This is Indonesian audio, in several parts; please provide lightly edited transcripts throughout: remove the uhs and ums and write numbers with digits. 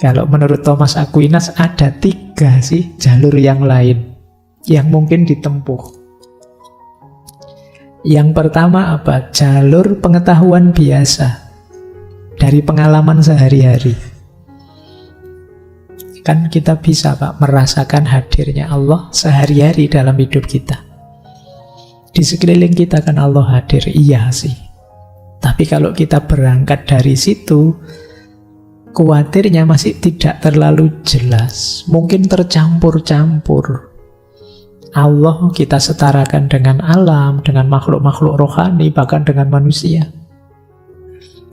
Kalau menurut Thomas Aquinas ada 3 sih jalur yang lain yang mungkin ditempuh. Yang pertama apa? Jalur pengetahuan biasa dari pengalaman sehari-hari. Kan kita bisa Pak merasakan hadirnya Allah sehari-hari dalam hidup kita. Di sekeliling kita kan Allah hadir, iya sih. Tapi kalau kita berangkat dari situ, khawatirnya masih tidak terlalu jelas, mungkin tercampur-campur. Allah kita setarakan dengan alam, dengan makhluk-makhluk rohani, bahkan dengan manusia.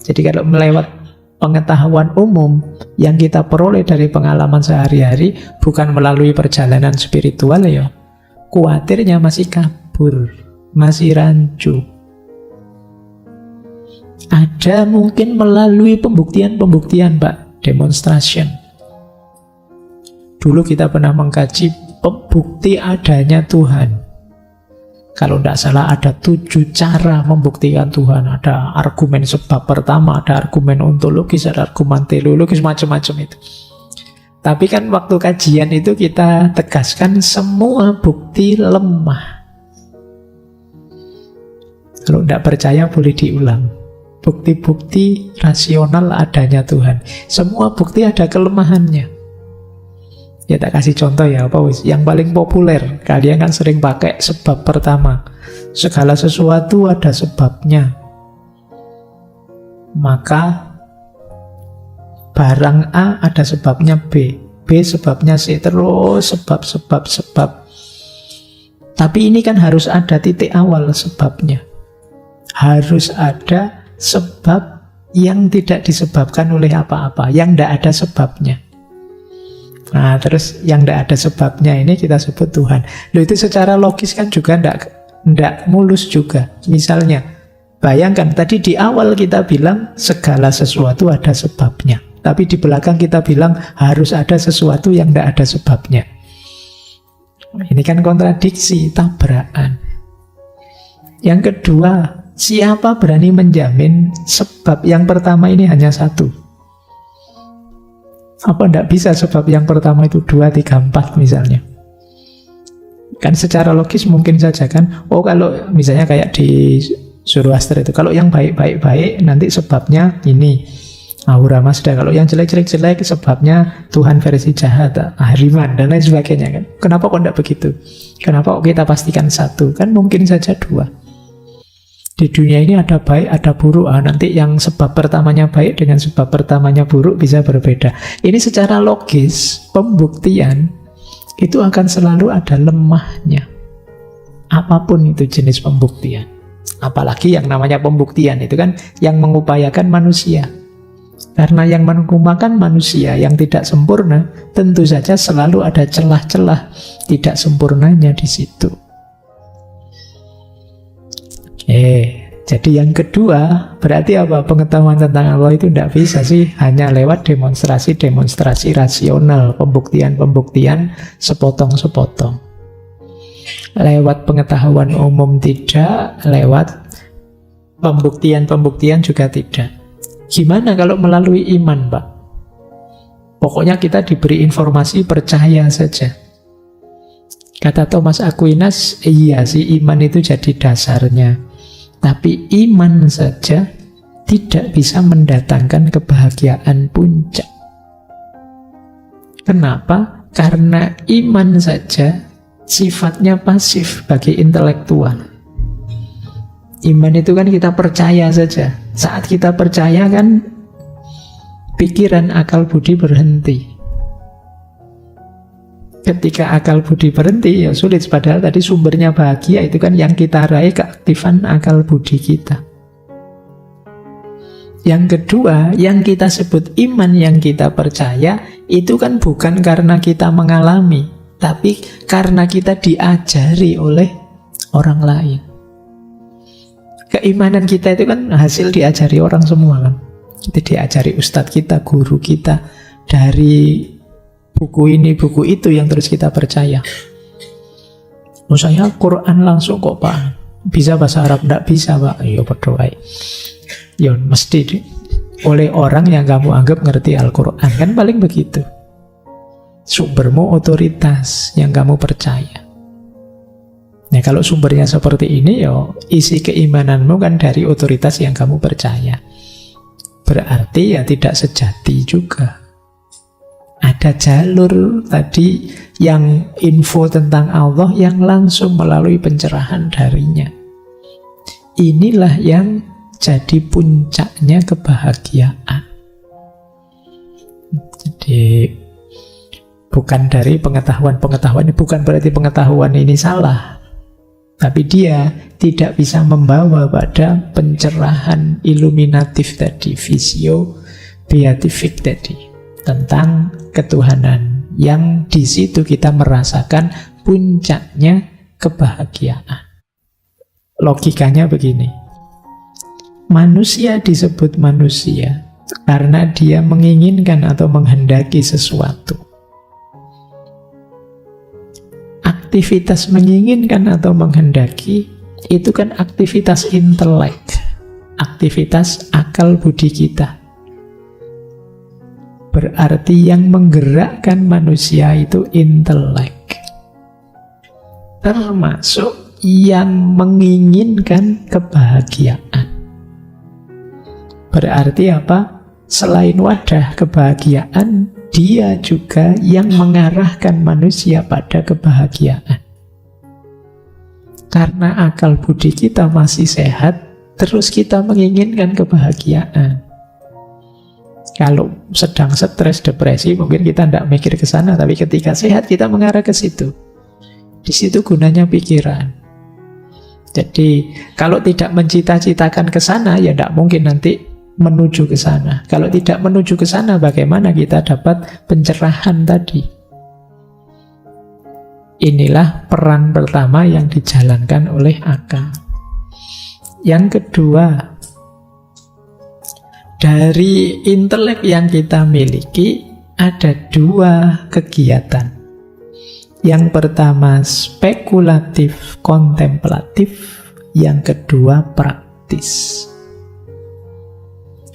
Jadi kalau melewat pengetahuan umum yang kita peroleh dari pengalaman sehari-hari, bukan melalui perjalanan spiritual ya, khawatirnya masih kabur, masih rancu. Ada mungkin melalui pembuktian-pembuktian Pak, demonstration. Dulu kita pernah mengkaji pembukti adanya Tuhan. Kalau tidak salah ada 7 cara membuktikan Tuhan. Ada argumen sebab pertama, ada argumen ontologis, ada argumen teleologis, macam-macam itu. Tapi kan waktu kajian itu kita tegaskan semua bukti lemah. Kalau tidak percaya boleh diulang. Bukti-bukti rasional adanya Tuhan. Semua bukti ada kelemahannya. Ya tak kasih contoh ya, apa wis? Yang paling populer, kalian kan sering pakai sebab pertama. Segala sesuatu ada sebabnya. Maka barang A ada sebabnya B, B sebabnya C, terus sebab. Tapi ini kan harus ada titik awal sebabnya. Harus ada sebab yang tidak disebabkan oleh apa-apa, yang tidak ada sebabnya. Nah, terus yang tidak ada sebabnya ini kita sebut Tuhan. Loh, itu secara logis kan juga tidak mulus juga. Misalnya, bayangkan tadi di awal kita bilang segala sesuatu ada sebabnya, tapi di belakang kita bilang harus ada sesuatu yang tidak ada sebabnya. Ini kan kontradiksi, tabrakan. Yang kedua, siapa berani menjamin sebab yang pertama ini hanya satu? Apa tidak bisa sebab yang pertama itu 2, 3, 4 misalnya? Kan secara logis mungkin saja kan. Oh, kalau misalnya kayak di Zoroaster itu, kalau yang baik-baik nanti sebabnya ini Ahura Mazda. Kalau yang jelek sebabnya Tuhan versi jahat, Ahriman dan lain sebagainya kan. Kenapa kok tidak begitu? Kenapa kok kita pastikan satu? Kan mungkin saja 2. Di dunia ini ada baik, ada buruk. Nanti yang sebab pertamanya baik dengan sebab pertamanya buruk bisa berbeda. Ini secara logis, pembuktian itu akan selalu ada lemahnya. Apapun itu jenis pembuktian. Apalagi yang namanya pembuktian itu kan yang mengupayakan manusia. Karena yang mengupayakan manusia yang tidak sempurna, tentu saja selalu ada celah-celah tidak sempurnanya di situ. Jadi yang kedua, berarti apa? Pengetahuan tentang Allah itu tidak bisa sih hanya lewat demonstrasi rasional, pembuktian sepotong-sepotong. Lewat pengetahuan umum tidak, lewat pembuktian juga tidak. Gimana kalau melalui iman, Pak? Pokoknya kita diberi informasi, percaya saja. Kata Thomas Aquinas, iya sih iman itu jadi dasarnya. Tapi iman saja tidak bisa mendatangkan kebahagiaan puncak. Kenapa? Karena iman saja sifatnya pasif bagi intelektual. Iman itu kan kita percaya saja. Saat kita percaya kan pikiran, akal, budi berhenti. Ketika akal budi berhenti, ya sulit. Padahal tadi sumbernya bahagia itu kan yang kita raih keaktifan akal budi kita. Yang kedua, yang kita sebut iman, yang kita percaya, itu kan bukan karena kita mengalami, tapi karena kita diajari oleh orang lain. Keimanan kita itu kan hasil diajari orang semua kan. Kita diajari ustadz kita, guru kita, dari buku ini, buku itu yang terus kita percaya. Oh, saya Quran langsung kok Pak. Bisa bahasa Arab? Tidak bisa Pak. Ya berdoa. Ya mesti oleh orang yang kamu anggap ngerti Al-Quran. Kan paling begitu. Sumbermu otoritas yang kamu percaya. Nah, kalau sumbernya seperti ini, ya isi keimananmu kan dari otoritas yang kamu percaya. Berarti ya tidak sejati juga. Ada jalur tadi yang info tentang Allah yang langsung melalui pencerahan darinya. Inilah yang jadi puncaknya kebahagiaan. Jadi bukan dari pengetahuan-pengetahuan, bukan berarti pengetahuan ini salah. Tapi dia tidak bisa membawa pada pencerahan iluminatif tadi, visio beatific tadi, tentang ketuhanan, yang di situ kita merasakan puncaknya kebahagiaan. Logikanya begini. Manusia disebut manusia karena dia menginginkan atau menghendaki sesuatu. Aktivitas menginginkan atau menghendaki itu kan aktivitas intelek, aktivitas akal budi kita. Berarti yang menggerakkan manusia itu intelek, termasuk yang menginginkan kebahagiaan. Berarti apa? Selain wadah kebahagiaan, dia juga yang mengarahkan manusia pada kebahagiaan. Karena akal budi kita masih sehat, terus kita menginginkan kebahagiaan. Kalau sedang stres, depresi, mungkin kita tidak mikir ke sana, tapi ketika sehat kita mengarah ke situ. Di situ gunanya pikiran. Jadi kalau tidak mencita-citakan ke sana, ya tidak mungkin nanti menuju ke sana. Kalau tidak menuju ke sana, bagaimana kita dapat pencerahan tadi? Inilah peran pertama yang dijalankan oleh akal. Yang kedua, dari intelek yang kita miliki ada dua kegiatan. Yang pertama spekulatif kontemplatif, yang kedua praktis.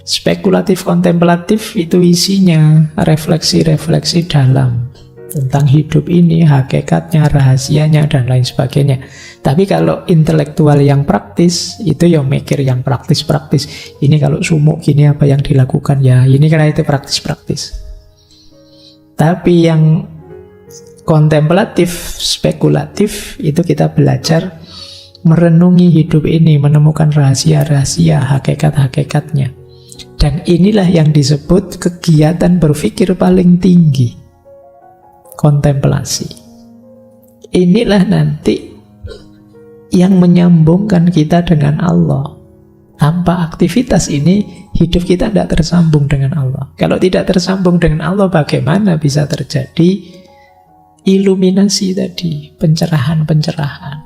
Spekulatif kontemplatif itu isinya refleksi-refleksi dalam tentang hidup ini, hakikatnya, rahasianya, dan lain sebagainya. Tapi kalau intelektual yang praktis, itu yang mikir yang praktis-praktis. Ini kalau sumuk gini apa yang dilakukan, ya ini karena itu praktis-praktis. Tapi yang kontemplatif, spekulatif, itu kita belajar merenungi hidup ini, menemukan rahasia-rahasia, hakikat-hakikatnya. Dan inilah yang disebut kegiatan berpikir paling tinggi, kontemplasi. Inilah nanti yang menyambungkan kita dengan Allah. Tanpa aktivitas ini, hidup kita tidak tersambung dengan Allah. Kalau tidak tersambung dengan Allah, bagaimana bisa terjadi iluminasi tadi, pencerahan-pencerahan?